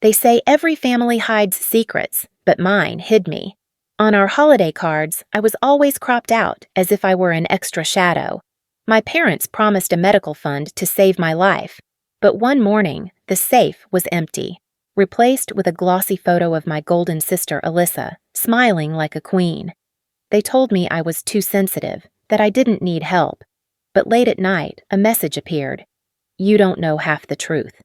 They say every family hides secrets, but mine hid me. On our holiday cards, I was always cropped out as if I were an extra shadow. My parents promised a medical fund to save my life, but one morning, the safe was empty, replaced with a glossy photo of my golden sister Alyssa, smiling like a queen. They told me I was too sensitive, that I didn't need help. But late at night, a message appeared. You don't know half the truth.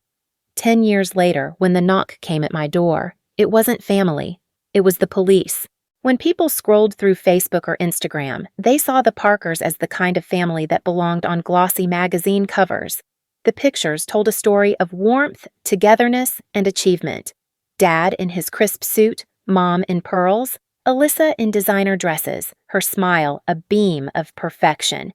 10 years later, when the knock came at my door, it wasn't family. It was the police. When people scrolled through Facebook or Instagram, they saw the Parkers as the kind of family that belonged on glossy magazine covers. The pictures told a story of warmth, togetherness, and achievement. Dad in his crisp suit, Mom in pearls, Alyssa in designer dresses, her smile a beam of perfection.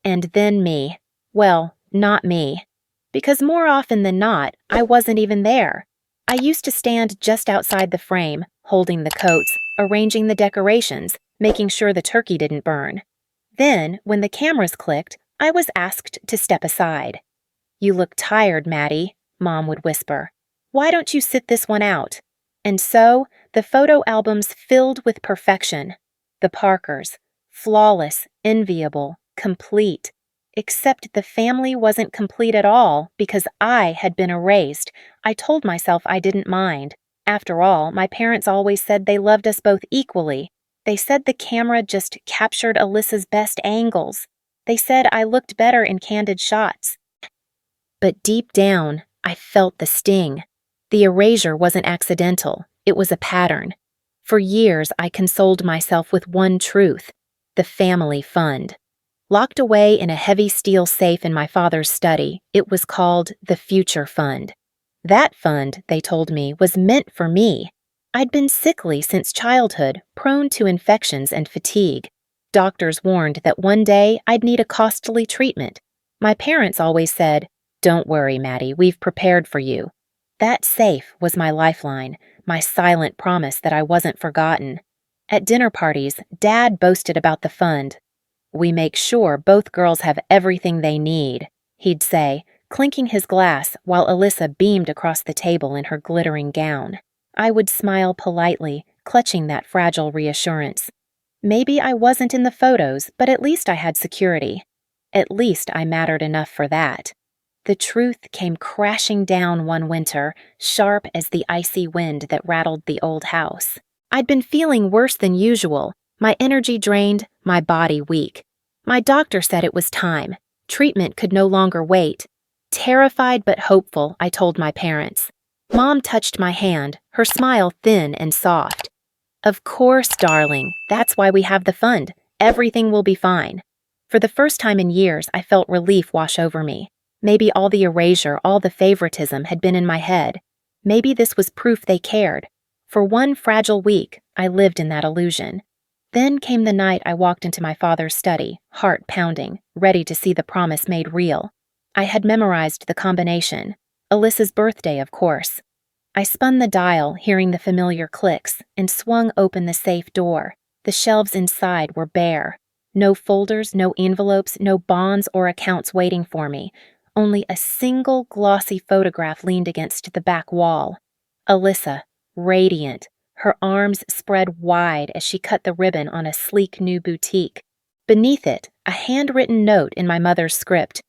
And then me. Well, not me. Because more often than not, I wasn't even there. I used to stand just outside the frame, holding the coats, arranging the decorations, making sure the turkey didn't burn. Then, when the cameras clicked, I was asked to step aside. You look tired, Maddie, Mom would whisper. Why don't you sit this one out? And so, the photo albums filled with perfection. The Parkers, flawless, enviable, complete. Except the family wasn't complete at all because I had been erased. I told myself I didn't mind. After all, my parents always said they loved us both equally. They said the camera just captured Alyssa's best angles. They said I looked better in candid shots. But deep down, I felt the sting. The erasure wasn't accidental. It was a pattern. For years, I consoled myself with one truth: the family fund. Locked away in a heavy steel safe in my father's study, it was called the Future Fund. That fund, they told me, was meant for me. I'd been sickly since childhood, prone to infections and fatigue. Doctors warned that one day I'd need a costly treatment. My parents always said, "Don't worry, Maddie, we've prepared for you." That safe was my lifeline, my silent promise that I wasn't forgotten. At dinner parties, Dad boasted about the fund. We make sure both girls have everything they need, he'd say, clinking his glass while Alyssa beamed across the table in her glittering gown. I would smile politely, clutching that fragile reassurance. Maybe I wasn't in the photos, but at least I had security. At least I mattered enough for that. The truth came crashing down one winter, sharp as the icy wind that rattled the old house. I'd been feeling worse than usual, my energy drained, my body weak. My doctor said it was time. Treatment could no longer wait. Terrified but hopeful, I told my parents. Mom touched my hand, her smile thin and soft. Of course, darling, that's why we have the fund. Everything will be fine. For the first time in years, I felt relief wash over me. Maybe all the erasure, all the favoritism had been in my head. Maybe this was proof they cared. For one fragile week, I lived in that illusion. Then came the night I walked into my father's study, heart pounding, ready to see the promise made real. I had memorized the combination. Alyssa's birthday, of course. I spun the dial, hearing the familiar clicks, and swung open the safe door. The shelves inside were bare. No folders, no envelopes, no bonds or accounts waiting for me. Only a single glossy photograph leaned against the back wall. Alyssa, radiant, her arms spread wide as she cut the ribbon on a sleek new boutique. Beneath it, a handwritten note in my mother's script.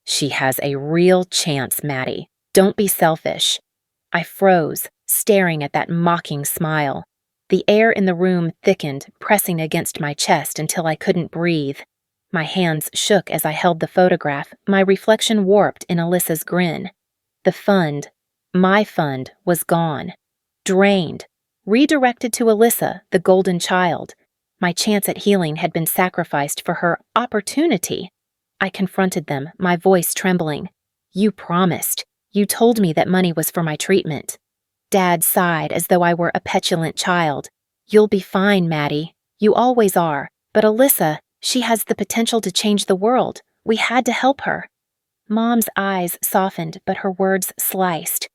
She has a real chance, Maddie. Don't be selfish. I froze, staring at that mocking smile. The air in the room thickened, pressing against my chest until I couldn't breathe. My hands shook as I held the photograph, my reflection warped in Alyssa's grin. The fund, my fund, was gone. Drained. Redirected to Alyssa, the golden child. My chance at healing had been sacrificed for her opportunity. I confronted them, my voice trembling. You promised. You told me that money was for my treatment. Dad sighed as though I were a petulant child. You'll be fine, Maddie. You always are. But Alyssa, she has the potential to change the world. We had to help her. Mom's eyes softened, but her words sliced.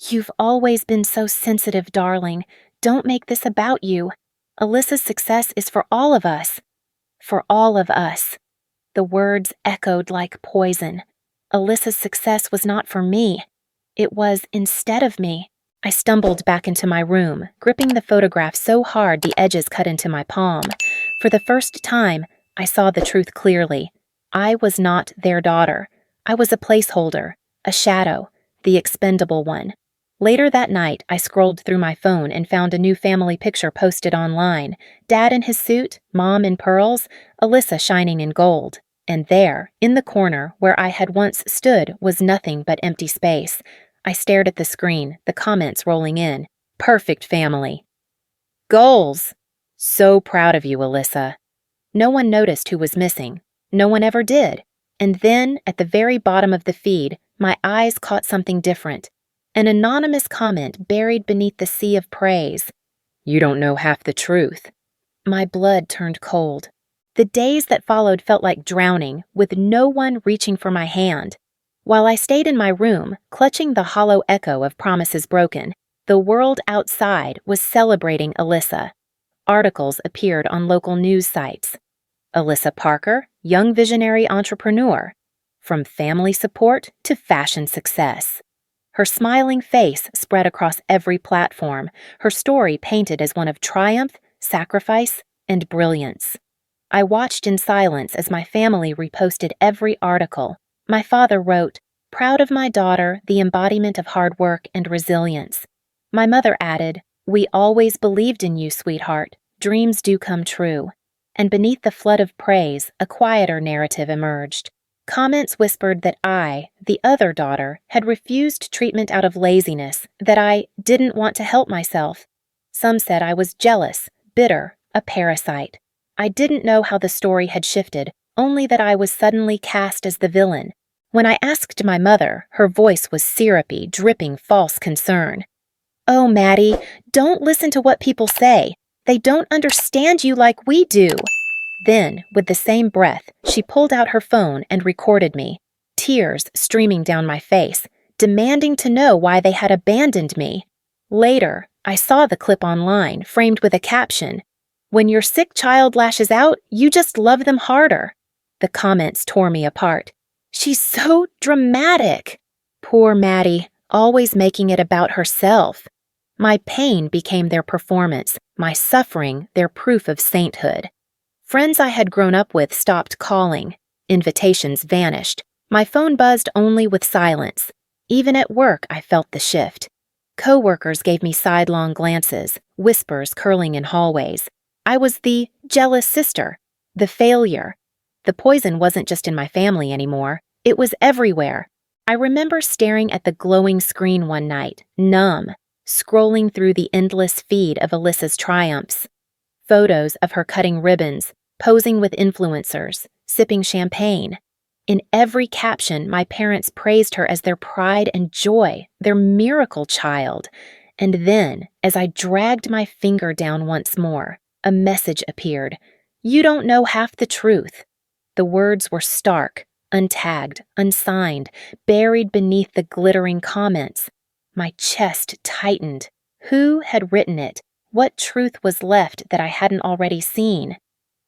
You've always been so sensitive, darling. Don't make this about you. Alyssa's success is for all of us. For all of us. The words echoed like poison. Alyssa's success was not for me. It was instead of me. I stumbled back into my room, gripping the photograph so hard the edges cut into my palm. For the first time, I saw the truth clearly. I was not their daughter. I was a placeholder, a shadow, the expendable one. Later that night, I scrolled through my phone and found a new family picture posted online. Dad in his suit, Mom in pearls, Alyssa shining in gold. And there, in the corner where I had once stood, was nothing but empty space. I stared at the screen, the comments rolling in. Perfect family. Goals! So proud of you, Alyssa. No one noticed who was missing. No one ever did. And then, at the very bottom of the feed, my eyes caught something different. An anonymous comment buried beneath the sea of praise. You don't know half the truth. My blood turned cold. The days that followed felt like drowning, with no one reaching for my hand. While I stayed in my room, clutching the hollow echo of promises broken, the world outside was celebrating Alyssa. Articles appeared on local news sites. Alyssa Parker, young visionary entrepreneur. From family support to fashion success. Her smiling face spread across every platform, her story painted as one of triumph, sacrifice, and brilliance. I watched in silence as my family reposted every article. My father wrote, "Proud of my daughter, the embodiment of hard work and resilience." My mother added, "We always believed in you, sweetheart. Dreams do come true." And beneath the flood of praise, a quieter narrative emerged. Comments whispered that I, the other daughter, had refused treatment out of laziness, that I didn't want to help myself. Some said I was jealous, bitter, a parasite. I didn't know how the story had shifted, only that I was suddenly cast as the villain. When I asked my mother, her voice was syrupy, dripping false concern. "Oh, Maddie, don't listen to what people say. They don't understand you like we do." Then, with the same breath, she pulled out her phone and recorded me, tears streaming down my face, demanding to know why they had abandoned me. Later, I saw the clip online, framed with a caption, "When your sick child lashes out, you just love them harder." The comments tore me apart. "She's so dramatic." Poor Maddie, always making it about herself. My pain became their performance, my suffering their proof of sainthood. Friends I had grown up with stopped calling. Invitations vanished. My phone buzzed only with silence. Even at work, I felt the shift. Coworkers gave me sidelong glances, whispers curling in hallways. I was the jealous sister, the failure. The poison wasn't just in my family anymore. It was everywhere. I remember staring at the glowing screen one night, numb, scrolling through the endless feed of Alyssa's triumphs. Photos of her cutting ribbons, posing with influencers, sipping champagne. In every caption, my parents praised her as their pride and joy, their miracle child. And then, as I dragged my finger down once more, a message appeared. "You don't know half the truth." The words were stark, untagged, unsigned, buried beneath the glittering comments. My chest tightened. Who had written it? What truth was left that I hadn't already seen?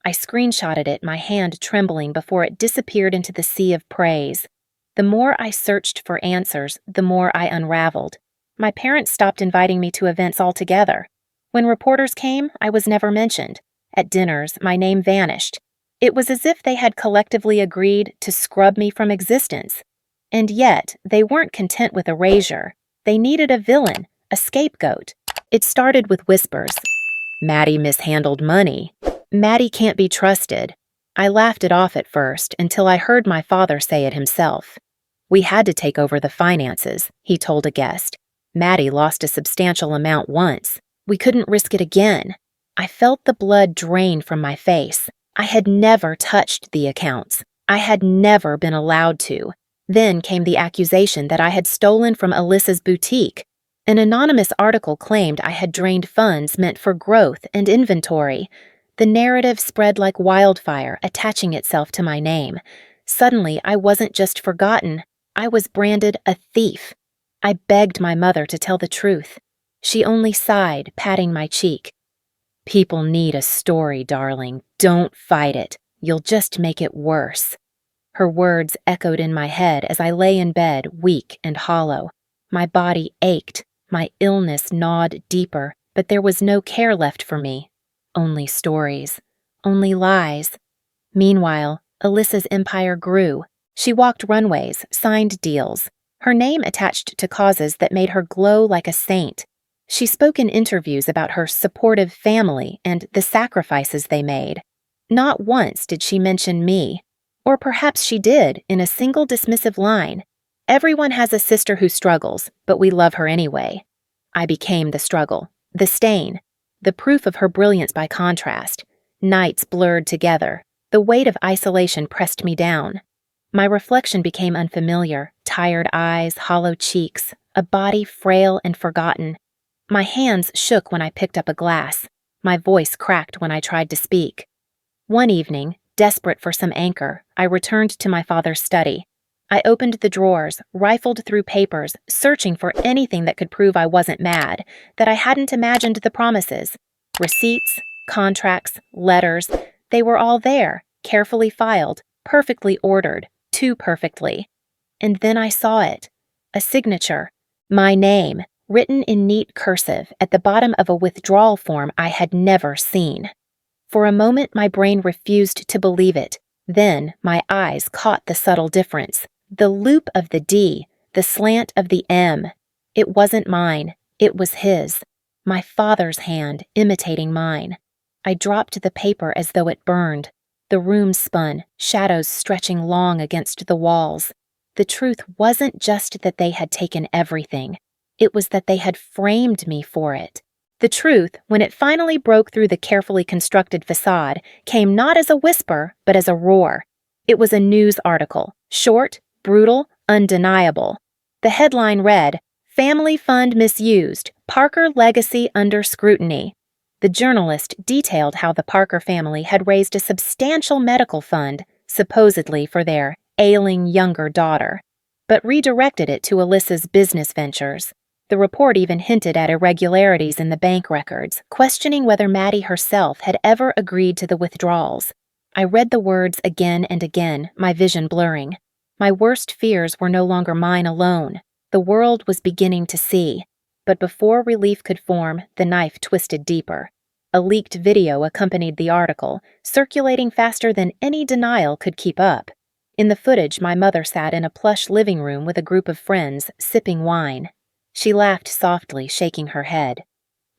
I screenshotted it, my hand trembling before it disappeared into the sea of praise. The more I searched for answers, the more I unraveled. My parents stopped inviting me to events altogether. When reporters came, I was never mentioned. At dinners, my name vanished. It was as if they had collectively agreed to scrub me from existence. And yet, they weren't content with erasure. They needed a villain, a scapegoat. It started with whispers. "Maddie mishandled money. Maddie can't be trusted." I laughed it off at first until I heard my father say it himself. "We had to take over the finances," he told a guest. "Maddie lost a substantial amount once. We couldn't risk it again." I felt the blood drain from my face. I had never touched the accounts. I had never been allowed to. Then came the accusation that I had stolen from Alyssa's boutique. An anonymous article claimed I had drained funds meant for growth and inventory. The narrative spread like wildfire, attaching itself to my name. Suddenly, I wasn't just forgotten. I was branded a thief. I begged my mother to tell the truth. She only sighed, patting my cheek. "People need a story, darling. Don't fight it. You'll just make it worse." Her words echoed in my head as I lay in bed, weak and hollow. My body ached. My illness gnawed deeper, but there was no care left for me. Only stories. Only lies. Meanwhile, Alyssa's empire grew. She walked runways, signed deals, her name attached to causes that made her glow like a saint. She spoke in interviews about her supportive family and the sacrifices they made. Not once did she mention me. Or perhaps she did, in a single dismissive line. Everyone has a sister who struggles, but we love her anyway. I became the struggle, the stain, the proof of her brilliance by contrast. Nights blurred together. The weight of isolation pressed me down. My reflection became unfamiliar, tired eyes, hollow cheeks, a body frail and forgotten. My hands shook when I picked up a glass. My voice cracked when I tried to speak. One evening, desperate for some anchor, I returned to my father's study. I opened the drawers, rifled through papers, searching for anything that could prove I wasn't mad, that I hadn't imagined the promises. Receipts, contracts, letters, they were all there, carefully filed, perfectly ordered, too perfectly. And then I saw it. A signature. My name, written in neat cursive at the bottom of a withdrawal form I had never seen. For a moment my brain refused to believe it. Then my eyes caught the subtle difference. The loop of the D, the slant of the M. It wasn't mine. It was his. My father's hand, imitating mine. I dropped the paper as though it burned. The room spun, shadows stretching long against the walls. The truth wasn't just that they had taken everything. It was that they had framed me for it. The truth, when it finally broke through the carefully constructed facade, came not as a whisper, but as a roar. It was a news article, short, brutal, undeniable. The headline read, "Family Fund Misused, Parker Legacy Under Scrutiny." The journalist detailed how the Parker family had raised a substantial medical fund, supposedly for their ailing younger daughter, but redirected it to Alyssa's business ventures. The report even hinted at irregularities in the bank records, questioning whether Maddie herself had ever agreed to the withdrawals. I read the words again and again, my vision blurring. My worst fears were no longer mine alone. The world was beginning to see. But before relief could form, the knife twisted deeper. A leaked video accompanied the article, circulating faster than any denial could keep up. In the footage, my mother sat in a plush living room with a group of friends, sipping wine. She laughed softly, shaking her head.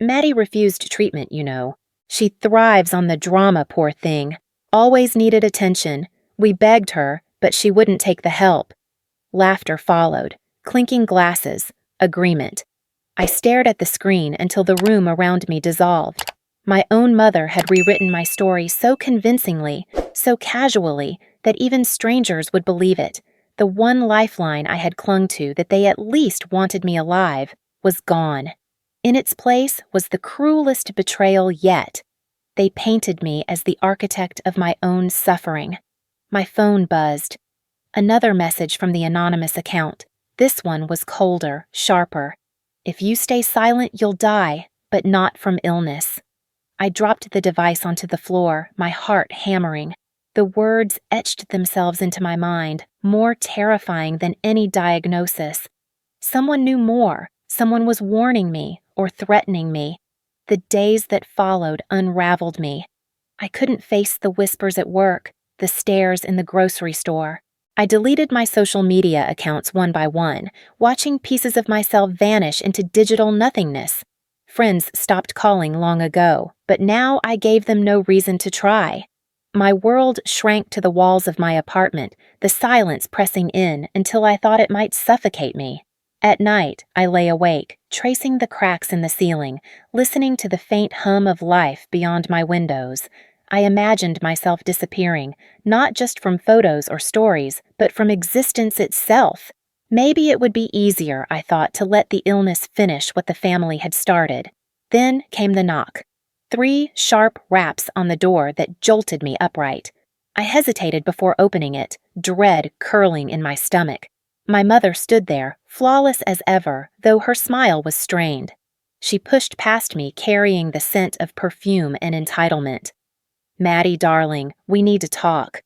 Maddie refused treatment, you know. She thrives on the drama, poor thing. Always needed attention. We begged her, but she wouldn't take the help. Laughter followed, clinking glasses, agreement. I stared at the screen until the room around me dissolved. My own mother had rewritten my story so convincingly, so casually, that even strangers would believe it. The one lifeline I had clung to that they at least wanted me alive was gone. In its place was the cruelest betrayal yet. They painted me as the architect of my own suffering. My phone buzzed. Another message from the anonymous account. This one was colder, sharper. "If you stay silent, you'll die, but not from illness." I dropped the device onto the floor, my heart hammering. The words etched themselves into my mind, more terrifying than any diagnosis. Someone knew more. Someone was warning me or threatening me. The days that followed unraveled me. I couldn't face the whispers at work, the stares in the grocery store. I deleted my social media accounts one by one, watching pieces of myself vanish into digital nothingness. Friends stopped calling long ago, but now I gave them no reason to try. My world shrank to the walls of my apartment, the silence pressing in until I thought it might suffocate me. At night, I lay awake, tracing the cracks in the ceiling, listening to the faint hum of life beyond my windows. I imagined myself disappearing, not just from photos or stories, but from existence itself. Maybe it would be easier, I thought, to let the illness finish what the family had started. Then came the knock. 3 sharp raps on the door that jolted me upright. I hesitated before opening it, dread curling in my stomach. My mother stood there, flawless as ever, though her smile was strained. She pushed past me, carrying the scent of perfume and entitlement. "Maddie, darling, we need to talk."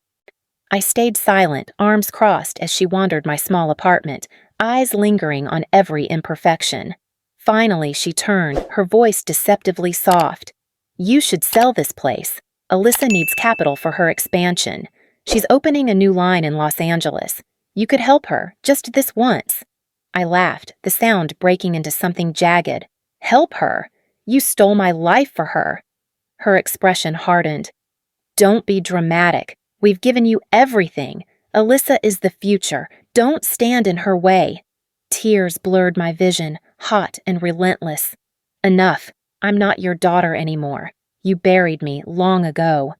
I stayed silent, arms crossed as she wandered my small apartment, eyes lingering on every imperfection. Finally, she turned, her voice deceptively soft. "You should sell this place. Alyssa needs capital for her expansion. She's opening a new line in Los Angeles. You could help her, just this once." I laughed, the sound breaking into something jagged. "Help her? You stole my life for her." Her expression hardened. "Don't be dramatic. We've given you everything. Alyssa is the future. Don't stand in her way." Tears blurred my vision, hot and relentless. "Enough. I'm not your daughter anymore. You buried me long ago."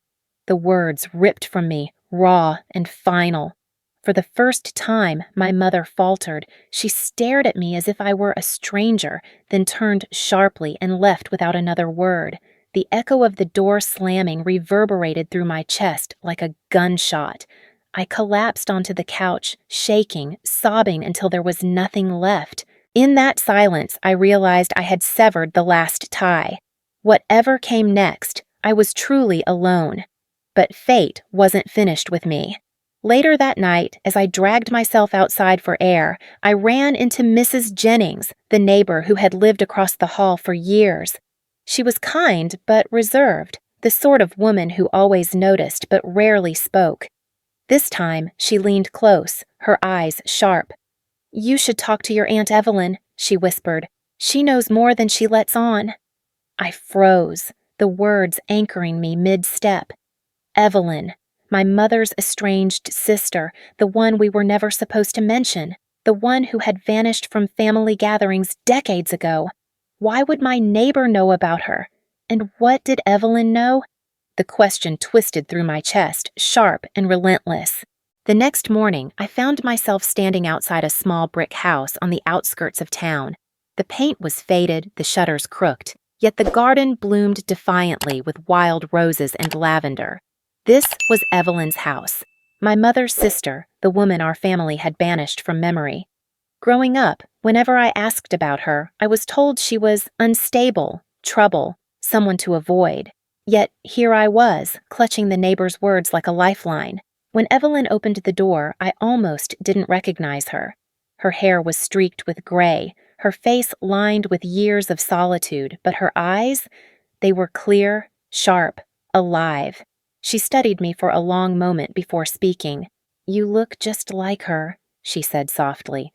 The words ripped from me, raw and final. For the first time, my mother faltered. She stared at me as if I were a stranger, then turned sharply and left without another word. The echo of the door slamming reverberated through my chest like a gunshot. I collapsed onto the couch, shaking, sobbing until there was nothing left. In that silence, I realized I had severed the last tie. Whatever came next, I was truly alone. But fate wasn't finished with me. Later that night, as I dragged myself outside for air, I ran into Mrs. Jennings, the neighbor who had lived across the hall for years. She was kind but reserved, the sort of woman who always noticed but rarely spoke. This time, she leaned close, her eyes sharp. "You should talk to your Aunt Evelyn," she whispered. "She knows more than she lets on." I froze, the words anchoring me mid-step. Evelyn, my mother's estranged sister, the one we were never supposed to mention, the one who had vanished from family gatherings decades ago. Why would my neighbor know about her? And what did Evelyn know? The question twisted through my chest, sharp and relentless. The next morning, I found myself standing outside a small brick house on the outskirts of town. The paint was faded, the shutters crooked, yet the garden bloomed defiantly with wild roses and lavender. This was Evelyn's house, my mother's sister, the woman our family had banished from memory. Growing up, whenever I asked about her, I was told she was unstable, trouble, someone to avoid. Yet here I was, clutching the neighbor's words like a lifeline. When Evelyn opened the door, I almost didn't recognize her. Her hair was streaked with gray, her face lined with years of solitude, but her eyes, they were clear, sharp, alive. She studied me for a long moment before speaking. "You look just like her," she said softly,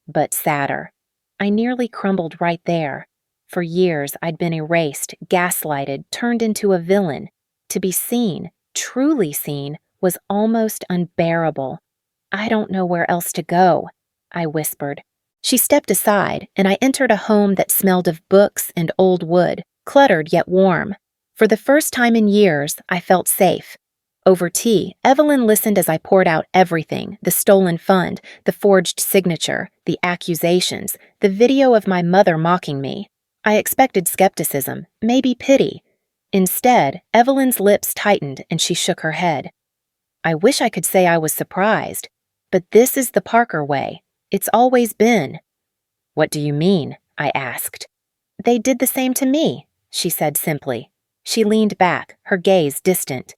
but sadder. I nearly crumbled right there. For years, I'd been erased, gaslighted, turned into a villain. To be seen, truly seen, was almost unbearable. "I don't know where else to go," I whispered. She stepped aside, and I entered a home that smelled of books and old wood, cluttered yet warm. For the first time in years, I felt safe. Over tea, Evelyn listened as I poured out everything: the stolen fund, the forged signature, the accusations, the video of my mother mocking me. I expected skepticism, maybe pity. Instead, Evelyn's lips tightened and she shook her head. "I wish I could say I was surprised, but this is the Parker way. It's always been." "What do you mean?" I asked. "They did the same to me," she said simply. She leaned back, her gaze distant.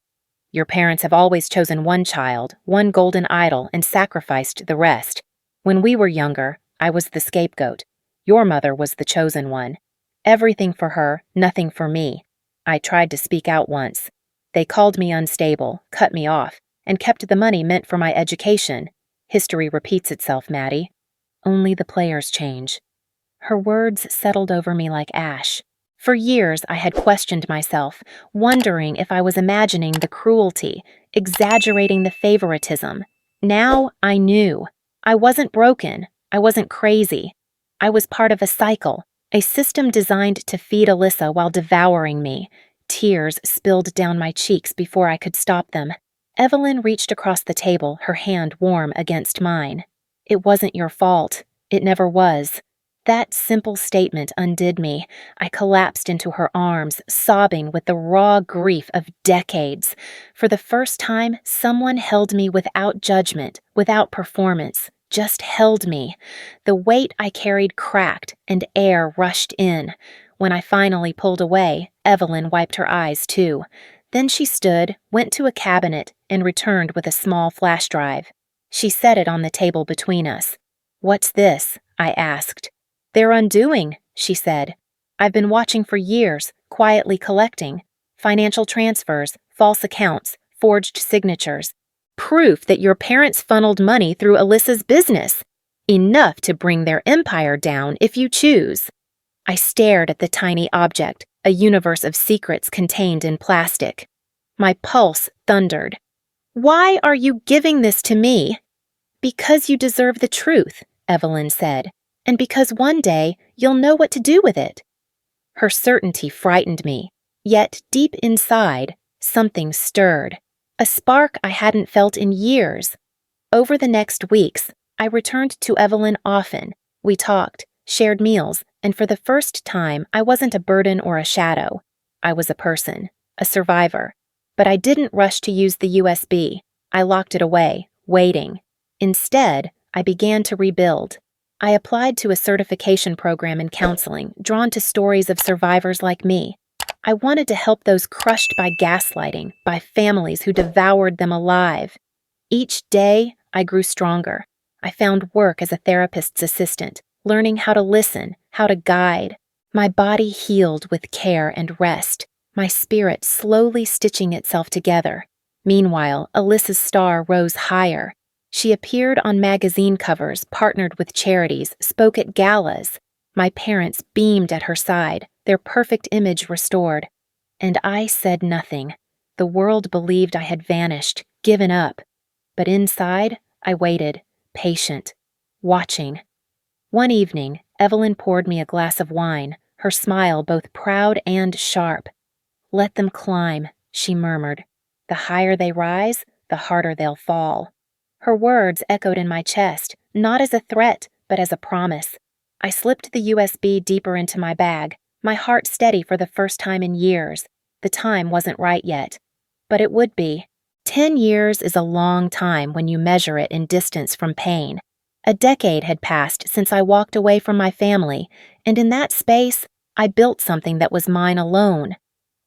"Your parents have always chosen one child, one golden idol, and sacrificed the rest. When we were younger, I was the scapegoat. Your mother was the chosen one. Everything for her, nothing for me. I tried to speak out once. They called me unstable, cut me off, and kept the money meant for my education. History repeats itself, Maddie. Only the players change." Her words settled over me like ash. For years, I had questioned myself, wondering if I was imagining the cruelty, exaggerating the favoritism. Now I knew. I wasn't broken. I wasn't crazy. I was part of a cycle, a system designed to feed Alyssa while devouring me. Tears spilled down my cheeks before I could stop them. Evelyn reached across the table, her hand warm against mine. "It wasn't your fault. It never was." That simple statement undid me. I collapsed into her arms, sobbing with the raw grief of decades. For the first time, someone held me without judgment, without performance, just held me. The weight I carried cracked, and air rushed in. When I finally pulled away, Evelyn wiped her eyes too. Then she stood, went to a cabinet, and returned with a small flash drive. She set it on the table between us. "What's this?" I asked. "Their undoing," she said. "I've been watching for years, quietly collecting. Financial transfers, false accounts, forged signatures. Proof that your parents funneled money through Alyssa's business. Enough to bring their empire down if you choose." I stared at the tiny object, a universe of secrets contained in plastic. My pulse thundered. "Why are you giving this to me?" "Because you deserve the truth," Evelyn said, "and because one day you'll know what to do with it." Her certainty frightened me, yet deep inside, something stirred, a spark I hadn't felt in years. Over the next weeks, I returned to Evelyn often. We talked, shared meals, and for the first time, I wasn't a burden or a shadow. I was a person, a survivor. But I didn't rush to use the USB. I locked it away, waiting. Instead, I began to rebuild. I applied to a certification program in counseling, drawn to stories of survivors like me. I wanted to help those crushed by gaslighting, by families who devoured them alive. Each day, I grew stronger. I found work as a therapist's assistant, learning how to listen, how to guide. My body healed with care and rest, my spirit slowly stitching itself together. Meanwhile, Alyssa's star rose higher. She appeared on magazine covers, partnered with charities, spoke at galas. My parents beamed at her side, their perfect image restored. And I said nothing. The world believed I had vanished, given up. But inside, I waited, patient, watching. One evening, Evelyn poured me a glass of wine, her smile both proud and sharp. "Let them climb," she murmured. "The higher they rise, the harder they'll fall." Her words echoed in my chest, not as a threat, but as a promise. I slipped the USB deeper into my bag, my heart steady for the first time in years. The time wasn't right yet. But it would be. 10 years is a long time when you measure it in distance from pain. A decade had passed since I walked away from my family, and in that space, I built something that was mine alone.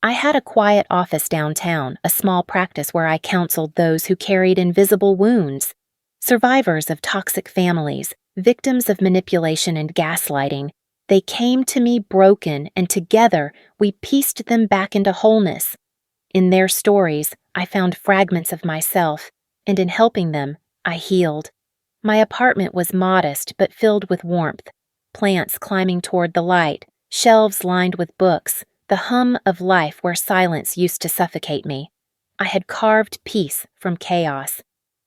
I had a quiet office downtown, a small practice where I counseled those who carried invisible wounds. Survivors of toxic families, victims of manipulation and gaslighting. They came to me broken, and together we pieced them back into wholeness. In their stories, I found fragments of myself, and in helping them, I healed. My apartment was modest but filled with warmth, plants climbing toward the light, shelves lined with books, the hum of life where silence used to suffocate me. I had carved peace from chaos.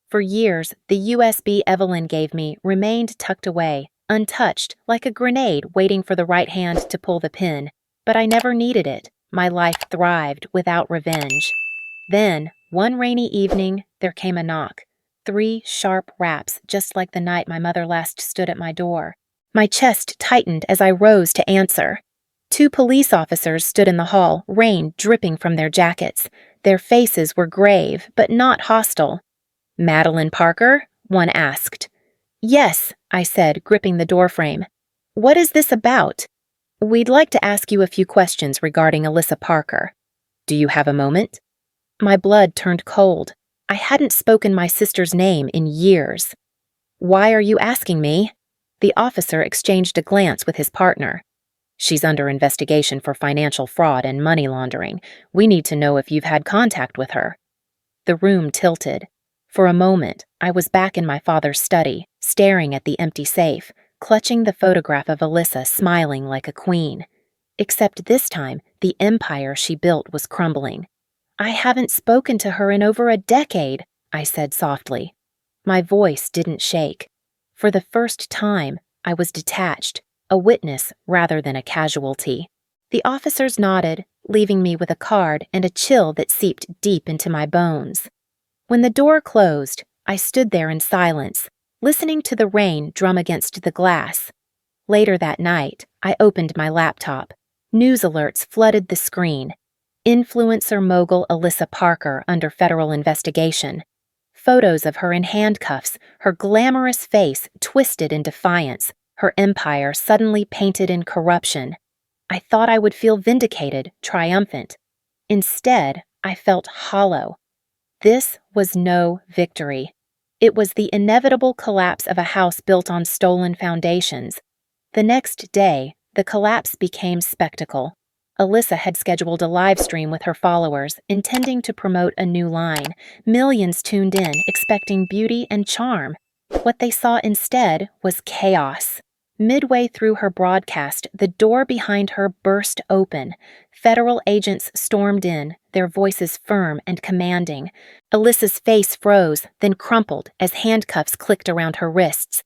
For years, the USB Evelyn gave me remained tucked away, untouched, like a grenade waiting for the right hand to pull the pin. But I never needed it. My life thrived without revenge. Then, one rainy evening, there came a knock. 3 sharp raps, just like the night my mother last stood at my door. My chest tightened as I rose to answer. 2 police officers stood in the hall, rain dripping from their jackets. Their faces were grave, but not hostile. "Madeline Parker?" one asked. "Yes," I said, gripping the doorframe. "What is this about?" "We'd like to ask you a few questions regarding Alyssa Parker." "Do you have a moment?" My blood turned cold. I hadn't spoken my sister's name in years. "Why are you asking me?" The officer exchanged a glance with his partner. "She's under investigation for financial fraud and money laundering. We need to know if you've had contact with her." The room tilted. For a moment, I was back in my father's study, staring at the empty safe, clutching the photograph of Alyssa smiling like a queen. Except this time, the empire she built was crumbling. "I haven't spoken to her in over a decade," I said softly. My voice didn't shake. For the first time, I was detached, a witness rather than a casualty. The officers nodded, leaving me with a card and a chill that seeped deep into my bones. When the door closed, I stood there in silence, listening to the rain drum against the glass. Later that night, I opened my laptop. News alerts flooded the screen. Influencer mogul Alyssa Parker under federal investigation. Photos of her in handcuffs, her glamorous face twisted in defiance, her empire suddenly painted in corruption. I thought I would feel vindicated, triumphant. Instead, I felt hollow. This was no victory. It was the inevitable collapse of a house built on stolen foundations. The next day, The collapse became spectacle. Alyssa had scheduled a live stream with her followers, intending to promote a new line. Millions tuned in, expecting beauty and charm. What they saw instead was chaos. Midway through her broadcast, the door behind her burst open. Federal agents stormed in, their voices firm and commanding. Alyssa's face froze, then crumpled as handcuffs clicked around her wrists.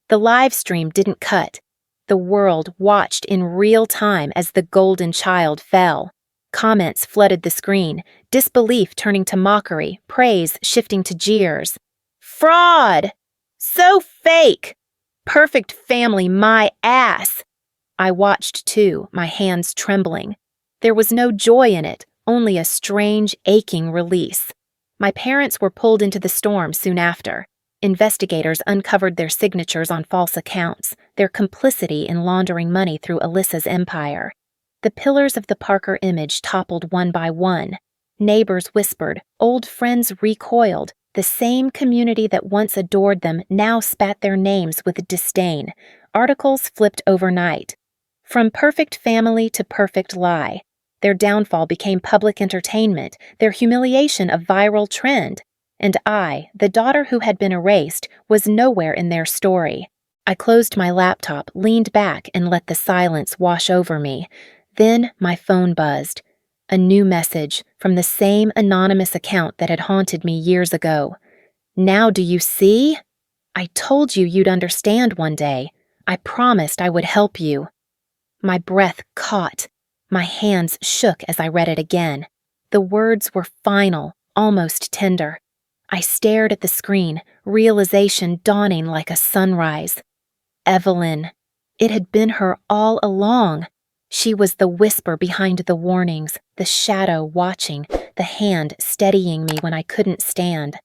The live stream didn't cut. The world watched in real time as the golden child fell. Comments flooded the screen, disbelief turning to mockery, praise shifting to jeers. Fraud! So fake! Perfect family, my ass! I watched too, my hands trembling. There was no joy in it, only a strange, aching release. My parents were pulled into the storm soon after. Investigators uncovered their signatures on false accounts, their complicity in laundering money through Alyssa's empire. The pillars of the Parker image toppled one by one. Neighbors whispered, old friends recoiled. The same community that once adored them now spat their names with disdain. Articles flipped overnight. From perfect family to perfect lie. Their downfall became public entertainment, their humiliation a viral trend. And I, the daughter who had been erased, was nowhere in their story. I closed my laptop, leaned back, and let the silence wash over me. Then my phone buzzed. A new message from the same anonymous account that had haunted me years ago. Now do you see? I told you you'd understand one day. I promised I would help you. My breath caught. My hands shook as I read it again. The words were final, almost tender. I stared at the screen, realization dawning like a sunrise. Evelyn. It had been her all along. She was the whisper behind the warnings, the shadow watching, the hand steadying me when I couldn't stand.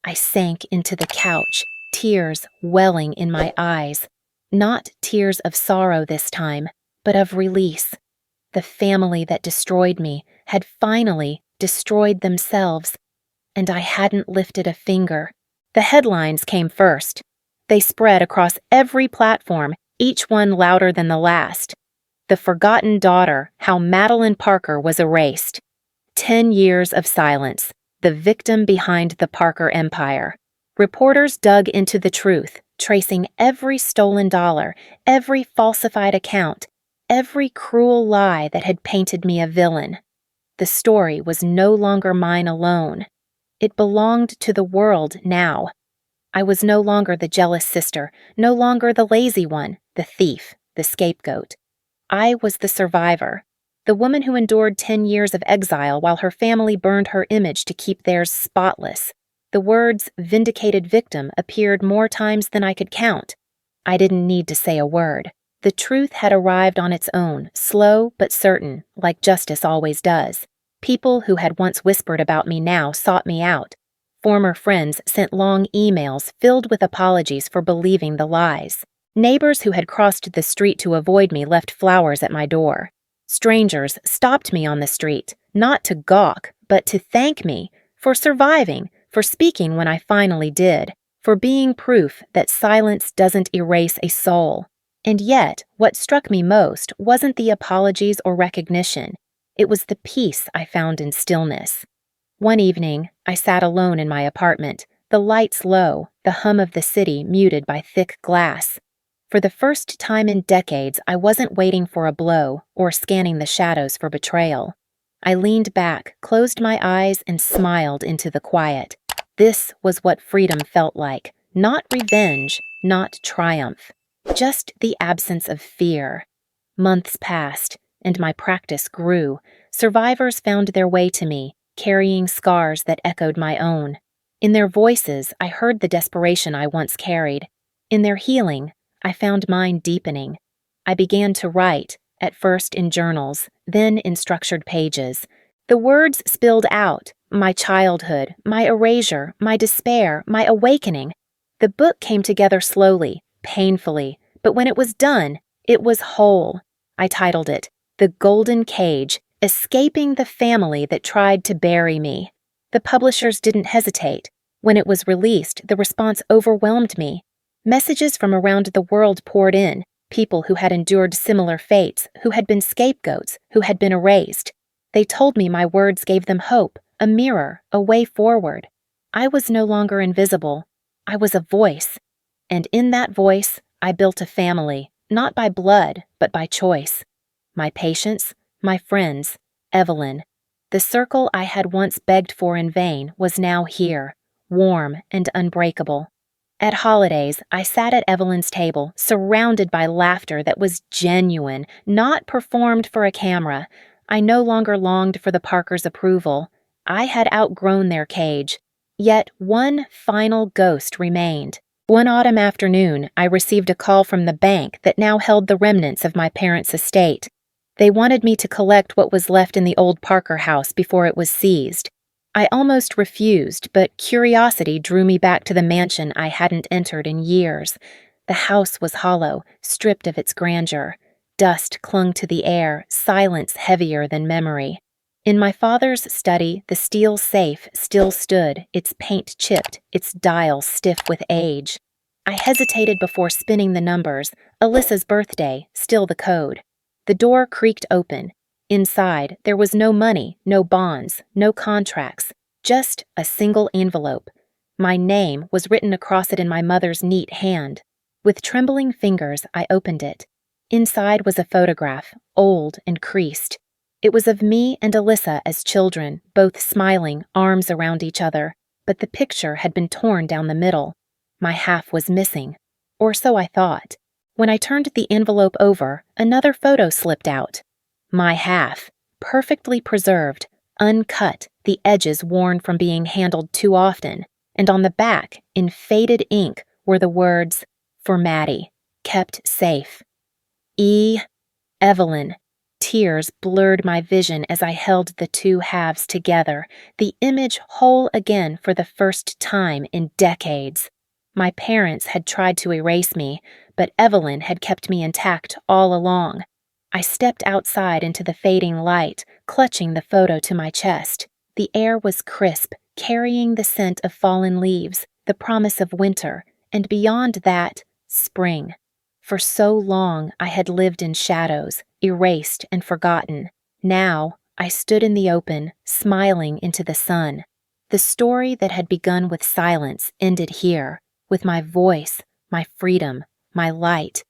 I sank into the couch, tears welling in my eyes. Not tears of sorrow this time, but of release. The family that destroyed me had finally destroyed themselves. And I hadn't lifted a finger. The headlines came first. They spread across every platform, each one louder than the last. The Forgotten Daughter, How Madeline Parker Was Erased. 10 years of silence. The victim behind the Parker empire. Reporters dug into the truth, tracing every stolen dollar, every falsified account, every cruel lie that had painted me a villain. The story was no longer mine alone. It belonged to the world now. I was no longer the jealous sister, no longer the lazy one, the thief, the scapegoat. I was the survivor, the woman who endured 10 years of exile while her family burned her image to keep theirs spotless. The words vindicated victim appeared more times than I could count. I didn't need to say a word. The truth had arrived on its own, slow but certain, like justice always does. People who had once whispered about me now sought me out. Former friends sent long emails filled with apologies for believing the lies. Neighbors who had crossed the street to avoid me left flowers at my door. Strangers stopped me on the street, not to gawk, but to thank me for surviving, for speaking when I finally did, for being proof that silence doesn't erase a soul. And yet, what struck me most wasn't the apologies or recognition. It was the peace I found in stillness. One evening, I sat alone in my apartment, the lights low, the hum of the city muted by thick glass. For the first time in decades, I wasn't waiting for a blow or scanning the shadows for betrayal. I leaned back, closed my eyes, and smiled into the quiet. This was what freedom felt like. Not revenge, not triumph. Just the absence of fear. Months passed, and my practice grew. Survivors found their way to me, carrying scars that echoed my own. In their voices, I heard the desperation I once carried. In their healing, I found mine deepening. I began to write, at first in journals, then in structured pages. The words spilled out, my childhood, my erasure, my despair, my awakening. The book came together slowly, painfully, but when it was done, it was whole. I titled it, The Golden Cage, Escaping the Family That Tried to Bury Me. The publishers didn't hesitate. When it was released, the response overwhelmed me. Messages from around the world poured in. People who had endured similar fates, who had been scapegoats, who had been erased. They told me my words gave them hope, a mirror, a way forward. I was no longer invisible. I was a voice. And in that voice, I built a family, not by blood, but by choice. My patients, my friends, Evelyn. The circle I had once begged for in vain was now here, warm and unbreakable. At holidays, I sat at Evelyn's table, surrounded by laughter that was genuine, not performed for a camera. I no longer longed for the Parkers' approval. I had outgrown their cage. Yet one final ghost remained. One autumn afternoon, I received a call from the bank that now held the remnants of my parents' estate. They wanted me to collect what was left in the old Parker house before it was seized. I almost refused, but curiosity drew me back to the mansion I hadn't entered in years. The house was hollow, stripped of its grandeur. Dust clung to the air, silence heavier than memory. In my father's study, the steel safe still stood, its paint chipped, its dial stiff with age. I hesitated before spinning the numbers. Alyssa's birthday, still the code. The door creaked open. Inside, there was no money, no bonds, no contracts, just a single envelope. My name was written across it in my mother's neat hand. With trembling fingers, I opened it. Inside was a photograph, old and creased. It was of me and Alyssa as children, both smiling, arms around each other, but the picture had been torn down the middle. My half was missing, or so I thought. When I turned the envelope over, another photo slipped out. My half, perfectly preserved, uncut, the edges worn from being handled too often, and on the back, in faded ink, were the words, "For Maddie, kept safe." Evelyn. Tears blurred my vision as I held the two halves together, the image whole again for the first time in decades. My parents had tried to erase me, but Evelyn had kept me intact all along. I stepped outside into the fading light, clutching the photo to my chest. The air was crisp, carrying the scent of fallen leaves, the promise of winter, and beyond that, spring. For so long I had lived in shadows, erased and forgotten. Now I stood in the open, smiling into the sun. The story that had begun with silence ended here, with my voice, my freedom, my light.